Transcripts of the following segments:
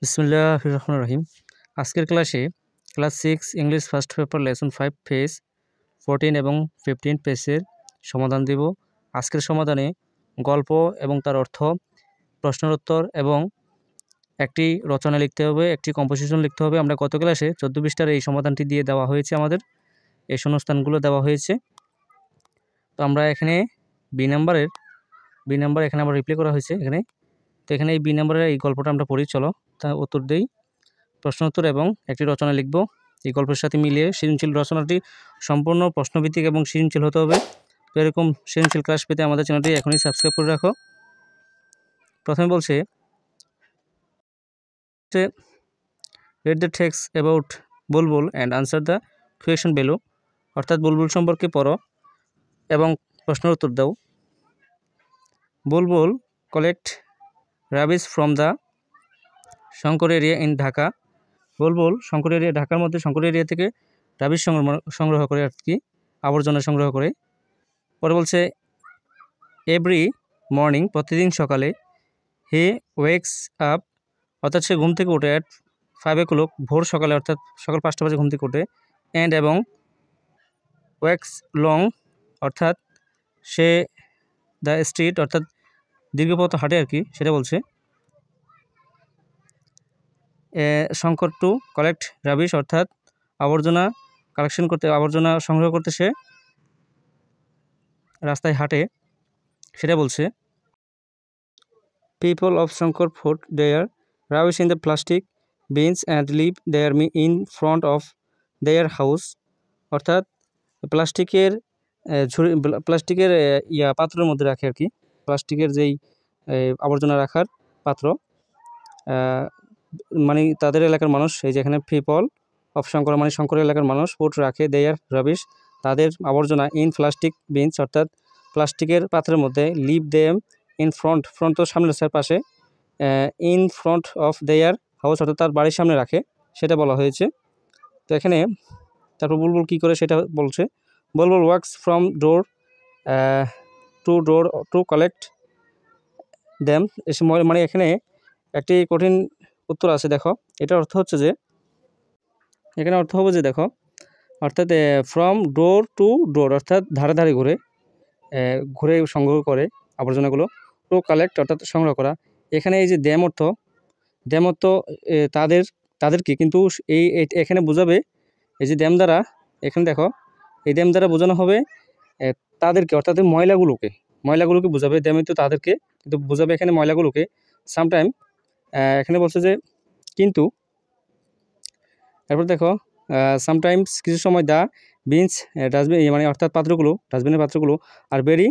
বিসমিল্লাহির রহমানির রহিম। আজকের ক্লাসে class 6 English first paper lesson 5 page 14 এবং 15 পেজের সমাধান দেব। আজকের সমাধানে গল্প এবং তার অর্থ, প্রশ্নের উত্তর এবং একটি রচনা লিখতে হবে, একটি কম্পোজিশন লিখতে হবে। আমরা গত ক্লাসে 14 পৃষ্ঠার এই সমাধানটি দিয়ে দেওয়া হয়েছে, আমাদের এই শূন্যস্থানগুলো দেওয়া হয়েছে। তো আমরা এখানে বি নাম্বার এখানে আমরা রিপ্লাই করা হয়েছে এখানে। তো এখানে এই বি নাম্বারের এই গল্পটা আমরা পড়ি, চলো তা উত্তর দেই। প্রশ্ন উত্তর এবং একটি রচনা লিখব। এই গল্পের সাথে মিলিয়ে সৃজনশীল রচনাটি সম্পূর্ণ প্রশ্নভিত্তিক এবং সৃজনশীল হতে হবে। তো এরকম সৃজনশীল ক্লাস পেতে আমাদের চ্যানেলটি এখনই সাবস্ক্রাইব করে রাখো। প্রথমে বলছে, read the text about Bulbul and answer the question below, অর্থাৎ বুলবুল সম্পর্কে পড়ো এবং প্রশ্নের উত্তর দাও। বুলবুল collect rubbish from the Shankar area in Dhaka. Bulbul Shankar area, ঢাকার মধ্যে শঙ্কর এরিয়া থেকে রাবিশ সংগ্রহ করে, আর কি আবর্জনা সংগ্রহ করে। পরে বলছে এভরি মর্নিং, প্রতিদিন সকালে, হি ওয়েকস আপ, অর্থাৎ সে ঘুম থেকে ওঠে, অ্যাট 5 o'clock, ভোর সকালে, অর্থাৎ সকাল 5টা বাজে ঘুম থেকে ওঠে। অ্যান্ড এবং ওয়েকস লং, অর্থাৎ সে দ্য স্ট্রিট, অর্থাৎ দীর্ঘপথ হাঁটে, আর কি সেটা বলছে। শঙ্কর টু কালেক্ট রাবিশ, অর্থাৎ আবর্জনা কালেকশন করতে, আবর্জনা সংগ্রহ করতে সে রাস্তায় হাঁটে, সেটা বলছে। People of Shankar put their rubbish in the plastic bins and leave their in front of their house, অর্থাৎ প্লাস্টিকের প্লাস্টিকের পাত্রের মধ্যে রাখে, আর কি প্লাস্টিকের যেই আবর্জনা রাখার পাত্র, মানে তাদের এলাকার মানুষ, এই যে এখানে পিপল অফ শঙ্কর মানে শঙ্কর এলাকার মানুষ, ফুড রাখে, দেয়ার রাবিশ তাদের আবর্জনা, ইন প্লাস্টিক বিনস অর্থাৎ প্লাস্টিকের পাত্রের মধ্যে, লিভ দেম ইন ফ্রন্ট তো সামনে রাস্তার পাশে, in front of their house অর্থাৎ তার বাড়ির সামনে রাখে, সেটা বলা হয়েছে। তো এখানে তারপর বুলবুল কী করে সেটা বলছে। Bulbul works from door to collect them, মানে এখানে একটি কঠিন উত্তর আছে, দেখো এটার অর্থ হচ্ছে যে, এখানে অর্থ হবে যে দেখো, অর্থাৎ ফ্রম ডোর টু ডোর, অর্থাৎ ধারে ধারে ঘুরে সংগ্রহ করে আবর্জনাগুলো, টু কালেক্ট অর্থাৎ সংগ্রহ করা। এখানে এই যে দ্যাম অর্থ তাদেরকে, কিন্তু এখানে বোঝাবে এই যে দ্যাম দ্বারা, এখানে দেখো এই দ্যাম দ্বারা বোঝানো হবে তাদেরকে, অর্থাৎ ময়লাগুলোকে বোঝাবে। দ্যামে তো তাদেরকে, কিন্তু বোঝাবে এখানে ময়লাগুলোকে। সামটাইম, এখানে বলছে যে কিন্তু, তারপর দেখো সামটাইমস কিছু সময়, দা বিনস ডাস্টবিন মানে অর্থাৎ পাত্রগুলো, ডাস্টবিনের পাত্রগুলো, আর ভেরি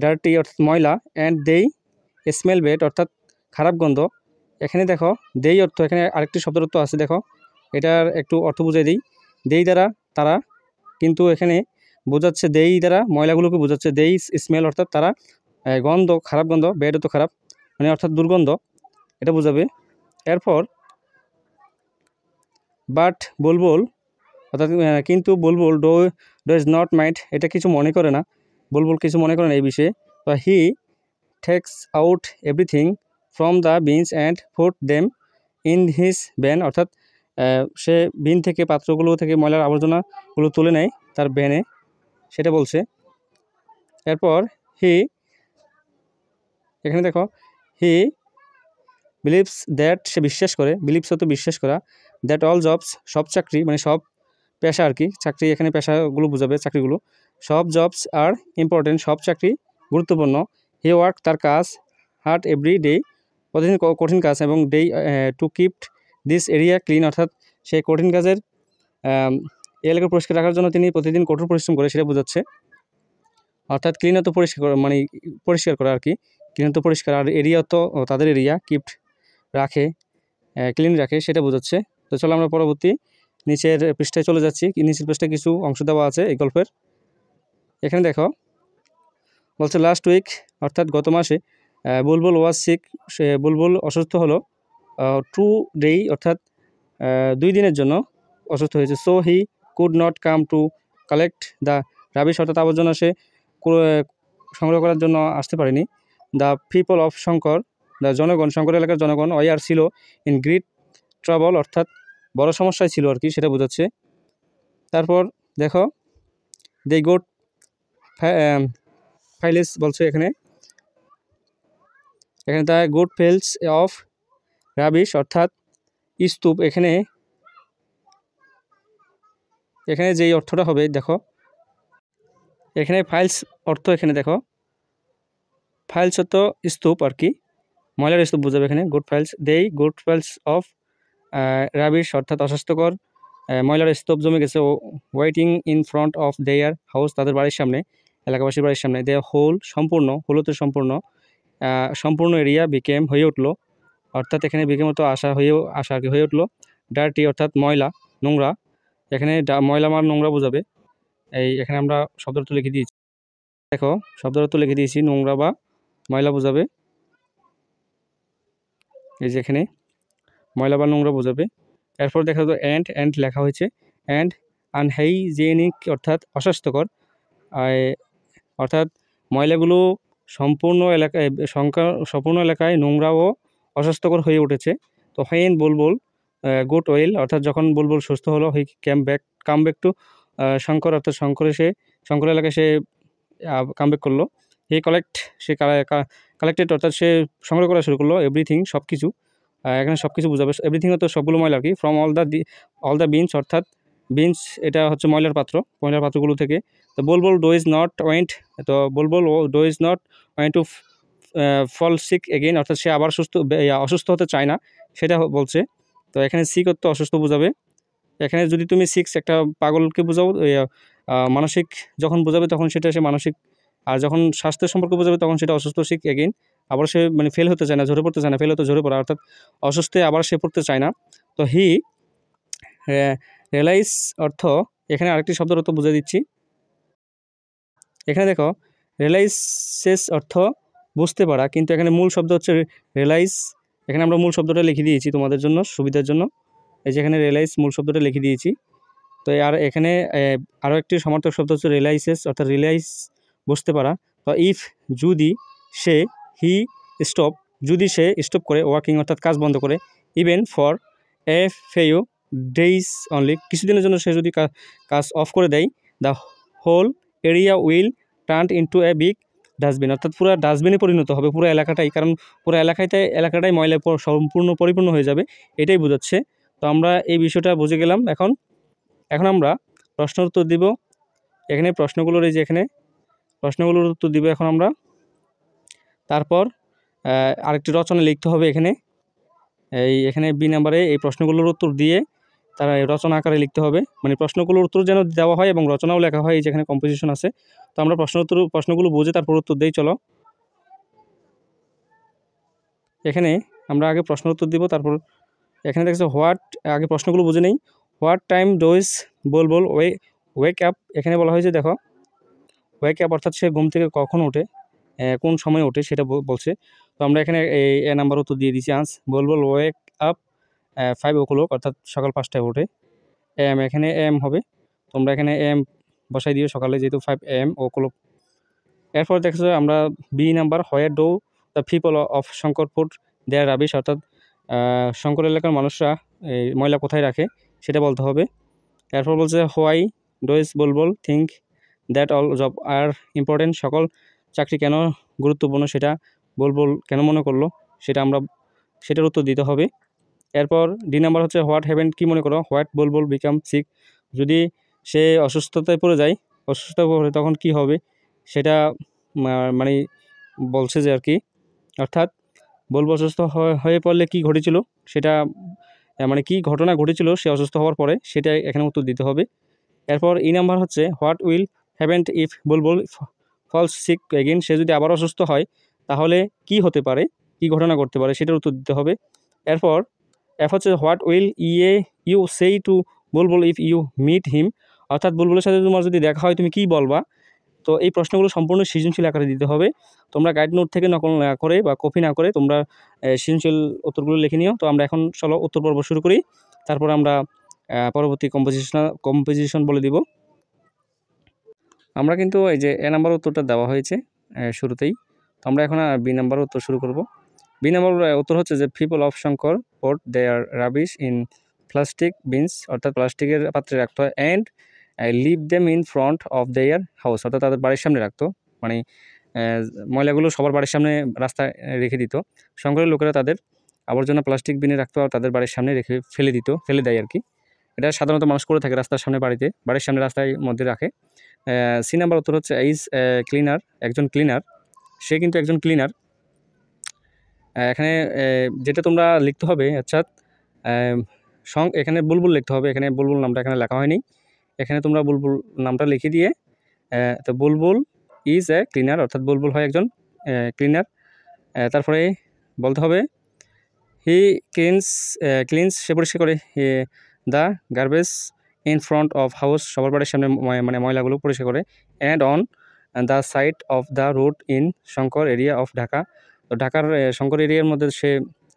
ডার্টি অর্থাৎ ময়লা, অ্যান্ড দেই স্মেল বেড অর্থাৎ খারাপ গন্ধ। এখানে দেখো দেই অর্থ, এখানে আরেকটি শব্দের অর্থ আছে, দেখো এটার একটু অর্থ বুঝাই দিই। দেই দ্বারা তারা, কিন্তু এখানে বোঝাচ্ছে দেই দ্বারা ময়লাগুলোকে বোঝাচ্ছে। দেই স্মেল অর্থাৎ তারা গন্ধ, খারাপ গন্ধ, বেডও তো খারাপ মানে অর্থাৎ দুর্গন্ধ, এটা বোঝাবে। এরপর বাট বুলবুল, অর্থাৎ কিন্তু বুলবুল ডজ নট মাইন্ড, এটা কিছু মনে করে না, বুলবুল কিছু মনে করে না এই বিষয়ে। তো he takes out everything from the beans and foot them in his van, অর্থাৎ সে বিন থেকে, পাত্রগুলো থেকে ময়লার আবর্জনাগুলো তুলে নেয় তার ভ্যানে, সেটা বলছে। এরপর এখানে দেখো হি বিলিভস দ্যাট, সে বিশ্বাস করে, বিলিভস হতো বিশ্বাস করা, দ্যাট অল জবস সব চাকরি মানে সব পেশা, আর কি চাকরি এখানে পেশাগুলো বোঝাবে, চাকরিগুলো, সব জবস আর ইম্পর্টেন্ট, সব চাকরি গুরুত্বপূর্ণ। হি ওয়ার্ক তার কাজ, হার্ড এভরি ডে প্রতিদিন কঠিন কাজ, এবং day to keep this area clean, অর্থাৎ সেই কঠিন কাজের এলাকা পরিষ্কার রাখার জন্য তিনি প্রতিদিন কঠোর পরিশ্রম করে, সেটা বোঝাচ্ছে। অর্থাৎ ক্লিন তো পরিষ্কার করা মানে পরিষ্কার করা, আর কি ক্লিন তো পরিষ্কার, আর এরিয়া তো তাদের এরিয়া, কিপ্ট রাখে, ক্লিন রাখে, সেটা বোঝাচ্ছে। তো চলো আমরা পরবর্তী নিচের পৃষ্ঠায় চলে যাচ্ছি। নিচের পৃষ্ঠায় কিছু অংশ দেওয়া আছে এই গল্পের। এখানে দেখো বলছে লাস্ট উইক, অর্থাৎ গত মাসে, বুলবুল ওয়াজ সিক, সে বুলবুল অসুস্থ হলো, 2 days অর্থাৎ 2 দিনের জন্য অসুস্থ হয়েছে। So he could not come to collect the rubbish, অর্থাৎ আবর্জনা সে সংগ্রহ করার জন্য আসতে পারেনি। দ্য পিপল অফ শঙ্কর জনগণ, শঙ্কর এলাকার জনগণ ওয়ার ছিল ইন গ্রেট ট্রাবল, অর্থাৎ বড় সমস্যায় ছিল আর কি, সেটা বোঝাচ্ছে। তারপর দেখো দে গোট ফাইলেস বলছে এখানে the good piles of rubbish, অর্থাৎ স্তূপ। এখানে যেই অর্থটা হবে দেখো, এখানে ফাইলস অর্থ, এখানে দেখো ফাইলস অর্থ স্তূপ আর কি, ময়লার স্তূপ বোঝাবে এখানে। গুড ফাইলস অফ রাবিশ, অর্থাৎ অস্বাস্থ্যকর ময়লার স্তূপ জমে গেছে waiting in front of their house, তাদের বাড়ির সামনে, এলাকাবাসীর বাড়ির সামনে। দে হোল সম্পূর্ণ, হলোতে সম্পূর্ণ এরিয়া বিকেম হয়ে উঠলো, অর্থাৎ এখানে বিকেম তো আসা আর কি হয়ে উঠলো। ডার্টি অর্থাৎ ময়লা, নোংরা, এখানে ময়লা মার নোংরা বোঝাবে। এখানে আমরা শব্দটা লিখে দিয়েছি, দেখো শব্দটা লিখে দিয়েছি, নোংরা বা ময়লা বোঝাবে। এই যে এখানে ময়লা বা নোংরা বোঝাবে। এরপর দেখা যাবে অ্যান্ড লেখা হয়েছে, অ্যান্ড আনহাইজেনিক অর্থাৎ অস্বাস্থ্যকর, অর্থাৎ ময়লাগুলো সম্পূর্ণ এলাকায় নোংরা ও অস্বাস্থ্যকর হয়ে উঠেছে। তো হোয়েন বুলবুল গুড ওয়েল, অর্থাৎ যখন বুলবুল সুস্থ হলো, হি কাম ব্যাক টু শঙ্কর, অর্থাৎ শঙ্কর এলাকায় সে কামব্যাক করলো। সে কালেক্টেড, অর্থাৎ সে সংগ্রহ করা শুরু করলো এভরিথিং, সব কিছু। এখানে সব কিছু বোঝাবে, এভরিথিং তো সবগুলো ময়লা আর কি। ফ্রম অল দ্য বিনস, অর্থাৎ বিনস এটা হচ্ছে ময়লার পাত্রগুলো থেকে। তো Bulbul do is not went to fall sick again, অর্থাৎ সে আবার অসুস্থ হতে চায় না, সেটা বলছে। তো এখানে সিক অর্থ অসুস্থ বোঝাবে। এখানে যদি তুমি একটা পাগলকে বোঝাও, মানসিক যখন বোঝাবে তখন সেটা সে মানসিক, আর যখন স্বাস্থ্যের সম্পর্কে বোঝাবে তখন সেটা অসুস্থ সিক এগেইন। আবার সে মানে ফেল হতে চায় না, ঝরে পড়তে চায় না, ফেল হতে ঝরে পড়া, অর্থাৎ অসুস্থে আবার সে পড়তে চায় না। তো হি রিয়েলাইজ অর্থ, এখানে আরেকটি শব্দের অর্থ বুঝিয়ে দিচ্ছি। এখানে দেখো রিয়েলাইসেস অর্থ বুঝতে পারা, কিন্তু এখানে মূল শব্দ হচ্ছে রিয়েলাইজ। এখানে আমরা মূল শব্দটা লিখে দিয়েছি তোমাদের জন্য সুবিধার জন্য, এই যে এখানে রিয়েলাইজ মূল শব্দটা লিখে দিয়েছি। তো আর এখানে আরও একটি সমার্থক শব্দ হচ্ছে রিয়েলাইসেস, অর্থাৎ রিয়েলাইজ বুঝতে পারা। তো ইফ যদি সে যদি সে স্টপ করে ওয়ার্কিং, অর্থাৎ কাজ বন্ধ করে, even for a few days only, কিছুদিনের জন্য সে যদি কাজ অফ করে দেয়, the whole area will turn into a big dustbin, অর্থাৎ পুরো ডাস্টবিনে পরিণত হবে পুরো এলাকাটাই, কারণ পুরো এলাকাটাই ময়লায় সম্পূর্ণ পরিপূর্ণ হয়ে যাবে, এটাই বোঝাচ্ছে। তো আমরা এই বিষয়টা বুঝে গেলাম। এখন আমরা প্রশ্নের উত্তর দিব। এখানে প্রশ্নগুলোর উত্তর দিব এখন আমরা। তারপর আরেকটি রচনা লিখতে হবে এখানে বি নাম্বারে এই প্রশ্নগুলোর উত্তর দিয়ে তারা রচনা আকারে লিখতে হবে, মানে প্রশ্নগুলোর উত্তর যেন দেওয়া হয় এবং রচনাও লেখা হয়। যেখানে কম্পোজিশন আছে, তো আমরা প্রশ্নগুলো বুঝে তারপর উত্তর দেই। চলো এখানে আমরা আগে প্রশ্নের উত্তর দিব, তারপর এখানে দেখছো আগে প্রশ্নগুলো বুঝে নেই। What time dose Bulbul wake up, এখানে বলা হয়েছে দেখো ওয়েক আপ অর্থাৎ সে ঘুম থেকে কখন ওঠে, কোন সময় ওঠে সেটা বলছে। তো আমরা এখানে এ নাম্বার উত্তর দিয়ে দিচ্ছি। বুলবুল ওয়েক আপ 5 o'clock, অর্থাৎ সকাল 5টায় ওঠে। এখানে হবে, তোমরা এখানে বসাই দিও সকালে, যেহেতু 5 AM o'clock। এরপর দেখছো আমরা B number, where do the people of Shankar put their rubbish, অর্থাৎ শঙ্কর এলাকার মানুষরা ময়লা কোথায় রাখে সেটা বলতে হবে। এরপর বলছে why does Bulbul think that all job are important, সকল চাকরি কেন গুরুত্বপূর্ণ সেটা বুলবুল কেন মনে করলো, সেটার উত্তর দিতে হবে। এরপর ডি নাম্বার হচ্ছে হোয়াট হ্যাভেন, কি মনে করো, হোয়াট বুলবুল বিকাম সিক, যদি সে অসুস্থতায় পড়ে যায়, তখন কি হবে সেটা মানে বলছে যে আর কি, অর্থাৎ বুলবুল অসুস্থ হয়ে পড়লে কি ঘটেছিল সেটা, মানে কি ঘটনা ঘটেছিল সে অসুস্থ হওয়ার পরে, সেটা এখানে উত্তর দিতে হবে। এরপর ই নাম্বার হচ্ছে what will happen if Bulbul falls sick again, সে যদি আবার অসুস্থ হয় তাহলে কি হতে পারে, কি ঘটনা ঘটতে পারে সেটার উত্তর দিতে হবে। এরপর এফ হচ্ছে what will you say to Bulbul if you meet him, অর্থাৎ বুলবুলের সাথে তোমার যদি দেখা হয় তুমি কি বলবা। তো এই প্রশ্নগুলো সম্পূর্ণ সৃজনশীল আকারে দিতে হবে। তোমরা গাইড নোট থেকে নকল না করে বা কপি না করে তোমরা সৃজনশীল উত্তরগুলো লিখে নিও। তো আমরা এখন চলো উত্তর পর্ব শুরু করি, তারপর আমরা পরবর্তী কম্পোজিশন বলে দিব। আমরা কিন্তু এই যে এ নাম্বার উত্তরটা দেওয়া হয়েছে শুরুতেই, তো আমরা এখন বি নাম্বার উত্তর শুরু করব। বি নম্বর উত্তর হচ্ছে যে people of Shankar put their rubbish in plastic bins, অর্থাৎ প্লাস্টিকের পাত্রে রাখতো, and leave them in front of their house, অর্থাৎ তাদের বাড়ির সামনে রাখতো, মানে ময়লাগুলো সবার বাড়ির সামনে রাস্তায় রেখে দিত। শঙ্করের লোকেরা তাদের আবর্জনা প্লাস্টিক বিনে রাখতো আর তাদের বাড়ির সামনে রেখে ফেলে দেয় আর কি। এটা সাধারণত মানুষ করে থাকে রাস্তার সামনে, বাড়ির সামনে রাস্তায় মধ্যে রাখে। সি নাম্বার উত্তর হচ্ছে ইজ ক্লিনার, একজন ক্লিনার, সে কিন্তু একজন ক্লিনার। এখানে যেটা তোমরা লিখতে হবে, আচ্ছা এখানে বুলবুল লিখতে হবে, এখানে বুলবুল নামটা এখানে লেখা হয়নি, এখানে তোমরা বুলবুল নামটা লিখে দিয়ে তো বুলবুল ইজ এ ক্লিনার, অর্থাৎ বুলবুল হয় একজন ক্লিনার। তারপরে বলতে হবে হি ক্লিনস, সে পরিষ্কার করে the garbage in front of house, সবার বাড়ির সামনে মানে ময়লাগুলো পরিষ্কার করে, and on the side of the road in Shankar area of Dhaka, তো ঢাকার শঙ্কর এরিয়ার মধ্যে সে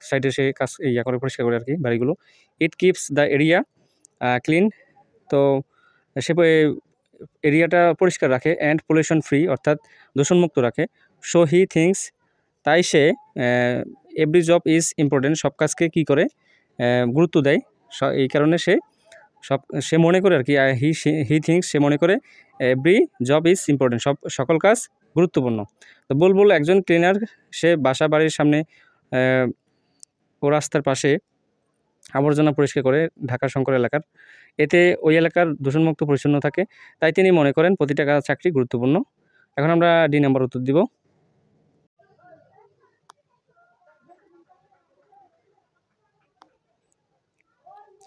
সাইডে সে কাজ করে পরিষ্কার করে আর কি বাড়িগুলো। It keeps the area clean, তো সে এরিয়াটা পরিষ্কার রাখে, অ্যান্ড পলিউশন ফ্রি, অর্থাৎ দূষণমুক্ত রাখে। সো হি থিংস, তাই সে এভরি জব ইজ ইম্পর্টেন্ট, সব কাজকে কী করে গুরুত্ব দেয়, এই কারণে সে মনে করে আর কি, হি থিংস, সে মনে করে এভরি জব ইজ ইম্পর্টেন্ট, সকল কাজ গুরুত্বপূর্ণ। তো বুলবুল একজন ক্লিনার, সে বাসা বাড়ির সামনে ও রাস্তার পাশে আবর্জনা পরিষ্কার করে ঢাকার শঙ্কর এলাকার, এতে ওই এলাকার দূষণমুক্ত পরিচ্ছন্ন থাকে, তাই তিনি মনে করেন প্রতিটা চাকরি গুরুত্বপূর্ণ। এখন আমরা ডি নাম্বার উত্তর দিব।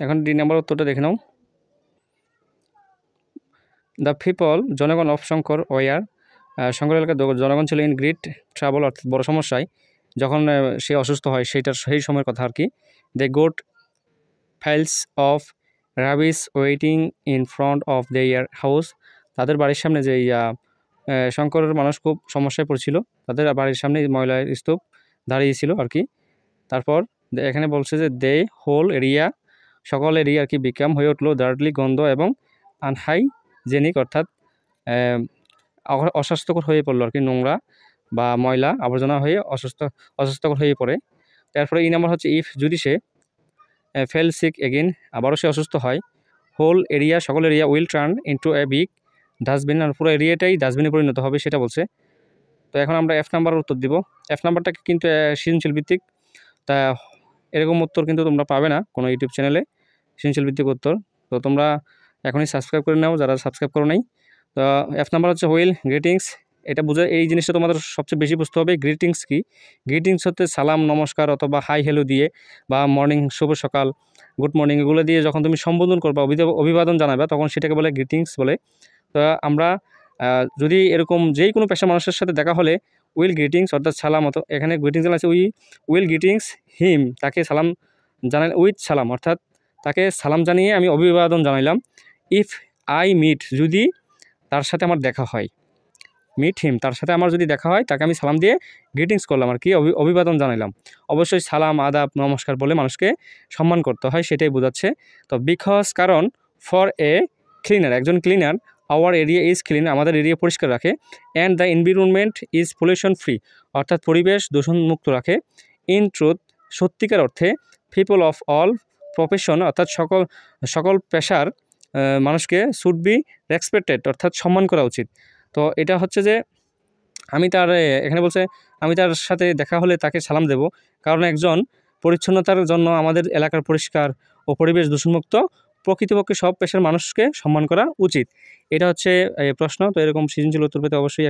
এখন ডি নাম্বার উত্তরটা দেখে নাও। দ্য পিপল, জনগণ অফ শঙ্কর ওয়ার, শঙ্কর এলাকার জনগণ ছিল ইন গ্রেট ট্রাবল, অর্থাৎ বড় সমস্যায়, যখন সে অসুস্থ হয় সেই সময়ের কথা আর কি। They got piles of rubbish waiting in front of their house, তাদের বাড়ির সামনে যে শঙ্করের মানুষ খুব সমস্যায় পড়ছিল, তাদের বাড়ির সামনে ময়লার স্তূপ দাঁড়িয়েছিল আর কি। তারপর এখানে বলছে যে দে হোল এরিয়া, সকল এরিয়া আর কি বিকাম হয়ে উঠলো ডার্টলি, গন্ধ এবং আনহাইজেনিক, অর্থাৎ অস্বাস্থ্যকর হয়ে পড়লো আর কি, নোংরা বা ময়লা আবর্জনা হয়ে অস্বাস্থ্যকর হয়ে পড়ে। তারপরে এই নাম্বার হচ্ছে ইফ, যদি সে ফেল সিক এগেন, আবারও সে অসুস্থ হয়, হোল এরিয়া, সকল area will turn into a big dustbin, আর পুরো এরিয়াটাই ডাস্টবিনে পরিণত হবে, সেটা বলছে। তো এখন আমরা এফ নাম্বার উত্তর দিব। এফ নাম্বারটা কিন্তু সৃজনশীল ভিত্তিক, তা এরকম উত্তর কিন্তু তোমরা পাবে না কোনো ইউটিউব চ্যানেলে, সৃজনশীল ভিত্তিক উত্তর। তো তোমরা এখনই সাবস্ক্রাইব করে নাও যারা সাবস্ক্রাইব করো নাই। তো এফ নাম্বার হচ্ছে হুইল গ্রিটিংস, এটা বোঝা, এই জিনিসটা তোমাদের সবচেয়ে বেশি বুঝতে হবে। গ্রিটিংস কি? গ্রিটিংস হচ্ছে সালাম, নমস্কার অথবা হাই হ্যালো দিয়ে, বা মর্নিং, শুভ সকাল, গুড মর্নিং, এগুলো দিয়ে যখন তুমি সম্বোধন করবা, অভিবাদন জানাবে, তখন সেটাকে বলে গ্রিটিংস বলে। তো আমরা যদি এরকম যেই কোনো পেশার মানুষের সাথে দেখা হলে উইল গ্রিটিংস, অর্থাৎ সালাম, এখানে গ্রিটিংস জানাচ্ছে উইল গ্রিটিংস হিম, তাকে সালাম জানাই উইথ সালাম, অর্থাৎ তাকে সালাম জানিয়ে আমি অভিবাদন জানাইলাম। ইফ আই মিট, যদি তার সাথে আমার দেখা হয়, মিট হিম, তার সাথে আমার যদি দেখা হয়, তাকে আমি সালাম দিয়ে গ্রিটিংস করলাম আর কি, অভিবাদন জানাইলাম। অবশ্যই সালাম, আদাব, নমস্কার বলে মানুষকে সম্মান করতে হয়, সেটাই বোঝাচ্ছে। তো বিকজ, কারণ, ফর এ ক্লিনার, একজন cleaner, our area is clean, আমাদের এরিয়া পরিষ্কার রাখে, and the environment is pollution free, অর্থাৎ পরিবেশ দূষণমুক্ত রাখে। ইন ট্রুথ, সত্যিকার অর্থে, পিপল অফ অল প্রফেশন, অর্থাৎ সকল পেশার মানুষকে শুড বি রেসপেক্টেড, অর্থাৎ সম্মান করা উচিত। তো এটা হচ্ছে যে আমি তার, এখানে বলছে আমি তার সাথে দেখা হলে তাকে সালাম দেব, কারণ একজন পরিচ্ছন্নতার জন্য আমাদের এলাকার পরিষ্কার ও পরিবেশ দূষণমুক্ত, প্রকৃতপক্ষে সব পেশার মানুষকে সম্মান করা উচিত। এটা হচ্ছে প্রশ্ন। তো এরকম সৃজনশীল উত্তর পেতে অবশ্যই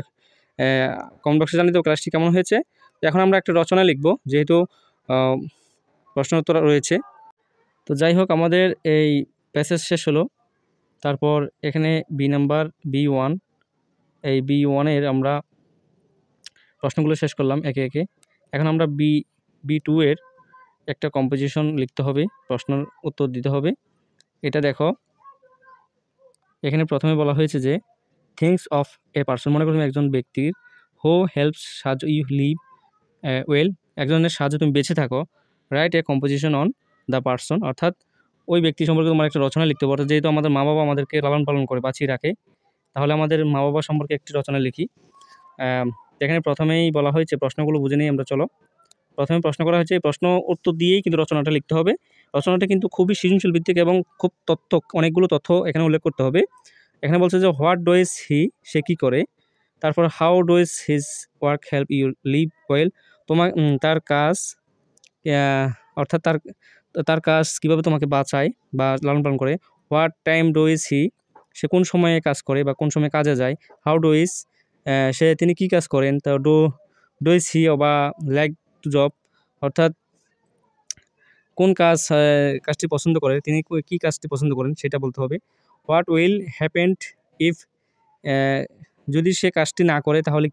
কমেন্ট বক্সে জানিয়ে দেবো ক্লাসটি কেমন হয়েছে। এখন আমরা একটা রচনা লিখব, যেহেতু প্রশ্ন উত্তর রয়েছে। তো যাই হোক, আমাদের এই প্যাসেজ শেষ হলো। তারপর এখানে বি নাম্বার B1, এই B1-এর আমরা প্রশ্নগুলো শেষ করলাম একে একে। এখন আমরা B2 এর একটা কম্পোজিশন লিখতে হবে, প্রশ্নের উত্তর দিতে হবে। এটা দেখো, এখানে প্রথমে বলা হয়েছে যে থিংস অফ এ পার্সন, মনে করো তুমি একজন ব্যক্তির, হু হেল্পস, সাহায্য, ইউ লিভ ওয়েল, একজনের সাহায্যে তুমি বেঁচে থাকো, write a composition on the person, অর্থাৎ ওই ব্যক্তি সম্পর্কে তোমার একটা রচনা লিখতে পারো। যেহেতু আমাদের মা বাবা আমাদেরকে লালন পালন করে, বাঁচিয়ে রাখে, তাহলে আমাদের মা বাবা সম্পর্কে একটি রচনা লিখি। এখানে প্রথমেই বলা হয়েছে, প্রশ্নগুলো বুঝে নিই আমরা, চলো। প্রথমে প্রশ্ন করা হয়েছে, এই প্রশ্ন উত্তর দিয়েই কিন্তু রচনাটা লিখতে হবে। রচনাটা কিন্তু খুবই সৃজনশীল ভিত্তিক এবং খুব অনেকগুলো তথ্য এখানে উল্লেখ করতে হবে। এখানে বলছে যে হোয়াট ডুইজ হি, সে কী করে। তারপর how does his work help you live well, তার কাজ অর্থাৎ তার কাজ কীভাবে তোমাকে বাঁচায় বা লালন পালন করে। হোয়াট টাইম ডুইজ হি, সে কোন সময়ে কাজ করে বা কোন সময়ে কাজে যায়। হাউ ডুইজ, তিনি কী কাজ করেন। তো ডুইজ হি বা লাইক টু জব, অর্থাৎ কোন কাজটি পছন্দ করে, তিনি কী কাজটি পছন্দ করেন সেটা বলতে হবে। হোয়াট উইল হ্যাপেন্ড ইফ, যদি সে কাজটি না করে তাহলে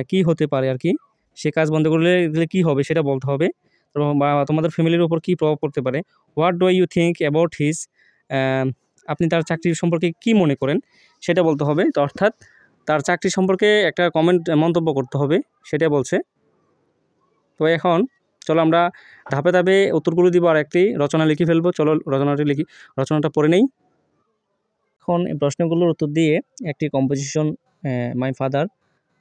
কি হতে পারে আর কি, সে কাজ বন্ধ করলে কী হবে সেটা বলতে হবে, বা তোমাদের ফ্যামিলির উপর কী প্রভাব পড়তে পারে। What do you think about his, আপনি তার চাকরির সম্পর্কে কি মনে করেন সেটা বলতে হবে। তো অর্থাৎ তার চাকরি সম্পর্কে একটা মন্তব্য করতে হবে, সেটা বলছে। তো এখন চলো আমরা ধাপে ধাপে উত্তরগুলো দিব আর একটি রচনা লিখে ফেলবো। চলো রচনাটা পড়ে নেই। এখন এই প্রশ্নগুলোর উত্তর দিয়ে একটি কম্পোজিশন, মাই ফাদার,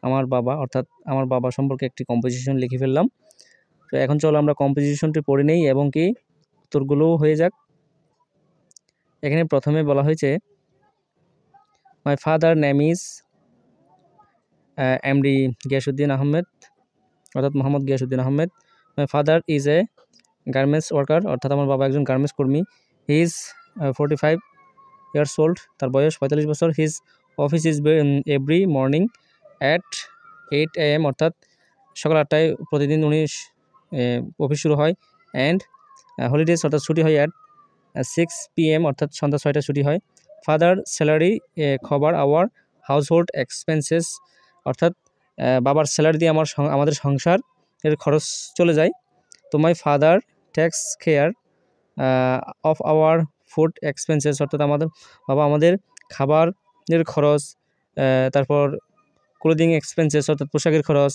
আমার বাবা, অর্থাৎ আমার বাবা সম্পর্কে একটি কম্পোজিশন লিখে ফেললাম। তো এখন চলো আমরা কম্পোজিশনটি পড়ে নেই এবং কি উত্তরগুলোও হয়ে যাক। এখানে প্রথমে বলা হয়েছে my father name is MD Giasuddin Ahmed, অর্থাৎ Mohammad Giasuddin Ahmed. My father is a garments worker, অর্থাৎ আমার বাবা একজন গার্মেন্টস কর্মী। হি ইজ 45 ইয়ার্স ওল্ড, তার বয়স 45 বছর। His office is every morning at 8 AM, অর্থাৎ সকাল 8টায় প্রতিদিন অফিস শুরু হয়। অ্যান্ড হলিডেজ, অর্থাৎ ছুটি হয় অ্যাট 6 PM, অর্থাৎ সন্ধ্যা 6টায় ছুটি হয়। Father salary cover our house hold expenses, অর্থাৎ বাবার স্যালারি দিয়ে আমাদের সংসার এর খরচ চলে যায়। তো my father text care of our food expenses, অর্থাৎ বাবা আমাদের খাবারের খরচ, তারপর ক্লোদিং এক্সপেন্সেস, অর্থাৎ পোশাকের খরচ,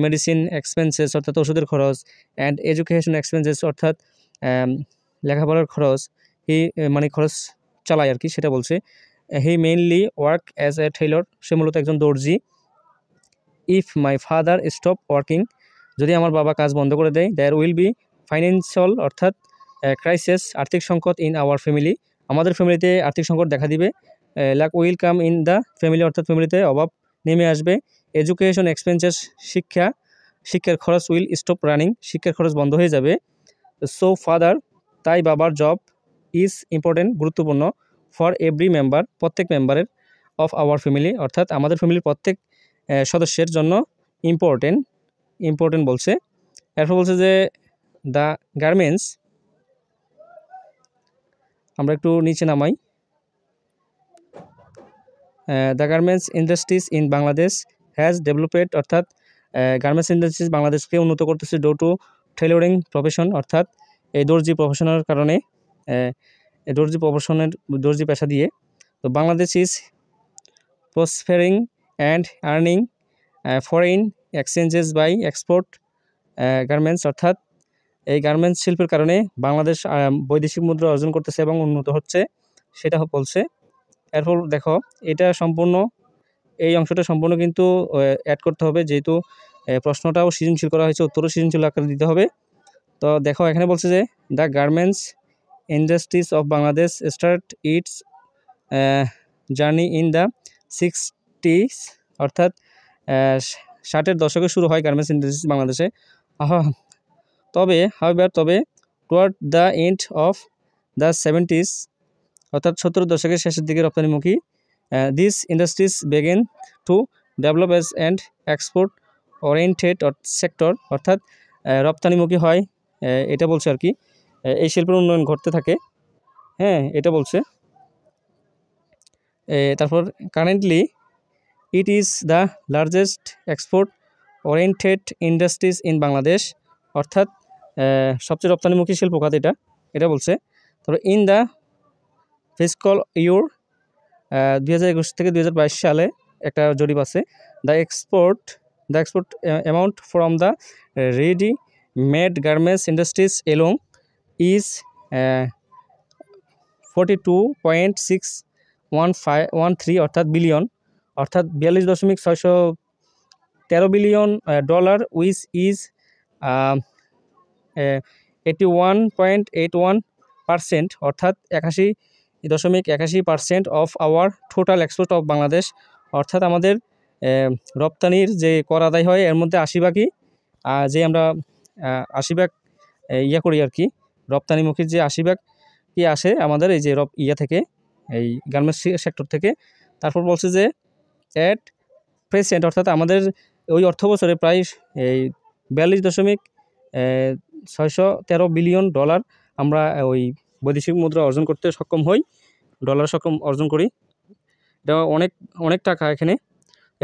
মেডিসিন এক্সপেন্সেস, অর্থাৎ ওষুধের খরচ, অ্যান্ড এডুকেশন এক্সপেন্সেস, অর্থাৎ লেখাপড়ার খরচ। মানে খরচ চালায় আর কি, সেটা বলছে। He mainly work as a tailor, সে মূলত একজন দর্জি। If my father stop working, যদি আমার বাবা কাজ বন্ধ করে দেয়, দেয়ার উইল বি ফাইন্যান্সিয়াল, অর্থাৎ ক্রাইসিস, আর্থিক সংকট ইন আওয়ার ফ্যামিলি, আমাদের ফ্যামিলিতে আর্থিক সংকট দেখা দিবে। Luck will come in the family, অর্থাৎ ফ্যামিলিতে অভাব নেমে আসবে। এডুকেশন এক্সপেন্সেস, শিক্ষার খরচ উইল স্টপ রানিং, শিক্ষার খরচ বন্ধ হয়ে যাবে। সো ফাদার, তাই বাবার জব ইজ ইম্পর্টেন্ট, গুরুত্বপূর্ণ। ফর এভরি মেম্বার, প্রত্যেক মেম্বারের, অফ আওয়ার ফ্যামিলি, অর্থাৎ আমাদের ফ্যামিলির প্রত্যেক সদস্যের জন্য ইম্পর্টেন্ট বলছে। এরপর বলছে যে দ্য গার্মেন্টস, আমরা একটু নিচে নামাই। The garments industries in Bangladesh has developed, অর্থাৎ গার্মেন্টস ইন্ডাস্ট্রিজ বাংলাদেশকে উন্নত করতেছে। ডো টু টেইলরিং প্রফেশন, অর্থাৎ এই দর্জি প্রফেশনের কারণে, দর্জি পেশা দিয়ে। তো Bangladesh is prospering and earning foreign exchanges by export garments, অর্থাৎ এই গার্মেন্টস শিল্পের কারণে বাংলাদেশ বৈদেশিক মুদ্রা অর্জন করতেছে এবং উন্নত হচ্ছে, সেটা বলছে। এরপর দেখো এই অংশটা সম্পূর্ণ কিন্তু অ্যাড করতে হবে, যেহেতু প্রশ্নটাও সৃজনশীল করা হয়েছে, উত্তরও সৃজনশীল আকারে দিতে হবে। তো দেখো এখানে বলছে যে the garments industries of Bangladesh start it's journey in the 60s, অর্থাৎ 60-এর দশকে শুরু হয় গার্মেন্টস ইন্ডাস্ট্রিজ বাংলাদেশে। তবে toward the end of the 70s, অর্থাৎ 70-এর দশকের শেষের দিকে রপ্তানিমুখী। This industries began to develop as and export oriented sector, অর্থাৎ রপ্তানিমুখী হয়, এটা বলছে আর কি। এই শিল্পের উন্নয়ন ঘটতে থাকে, হ্যাঁ, এটা বলছে। তারপর currently it is the largest export oriented industries in Bangladesh, অর্থাৎ সবচেয়ে রপ্তানিমুখী শিল্প খাত এটা বলছে। তারপর ইন দ্য ফিসকাল ইয়র 2021 থেকে 2022 সালে একটা জরিপ আছে। The export amount from the ready made garments industries along is 42.613, অর্থাৎ বিলিয়ন, অর্থাৎ $42.613 বিলিয়ন, উইচ ইজ 81.81%, অর্থাৎ 81.81% of our total export of Bangladesh. অর্থাৎ আমাদের রপ্তানির যে কর আদায় হয় এর মধ্যে 80 ভাগই যে আমরা 80 ভাগ ইয়ে করি আর কি, রপ্তানিমুখী যে 80 ভাগ কি আসে আমাদের এই যে থেকে এই গার্মেন্টস সেক্টর থেকে। তারপর বলছে যে অ্যাট প্রেজেন্ট, অর্থাৎ আমাদের ওই অর্থ বছরে প্রায় এই 42.613 বিলিয়ন ডলার আমরা ওই বৈদেশিক মুদ্রা অর্জন করতে সক্ষম হই, ডলার সক্ষম অর্জন করি। এটা অনেক অনেক টাকা এখানে।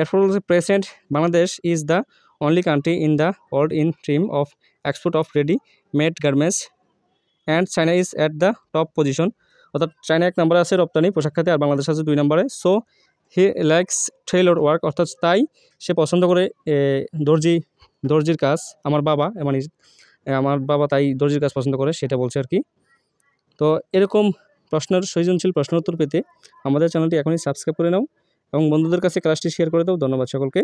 এরপর বলছে present Bangladesh is the only country in the world in trim of export of ready made garments and China is at the top position. অর্থাৎ চায়না 1 নম্বরে আছে রপ্তানি পোশাক খাতে, আর বাংলাদেশ আছে 2 নম্বরে। So he likes Taylor work, অর্থাৎ তাই সে পছন্দ করে দর্জির কাজ। আমার বাবা তাই দর্জির কাজ পছন্দ করে, সেটা বলছে আর কি। তো এরকম সৃজনশীল প্রশ্ন উত্তর পেতে আমাদের চ্যানেলটি এখনই সাবস্ক্রাইব করে নাও এবং বন্ধুদের কাছে ক্লাসটি শেয়ার করে দাও। ধন্যবাদ সকলকে।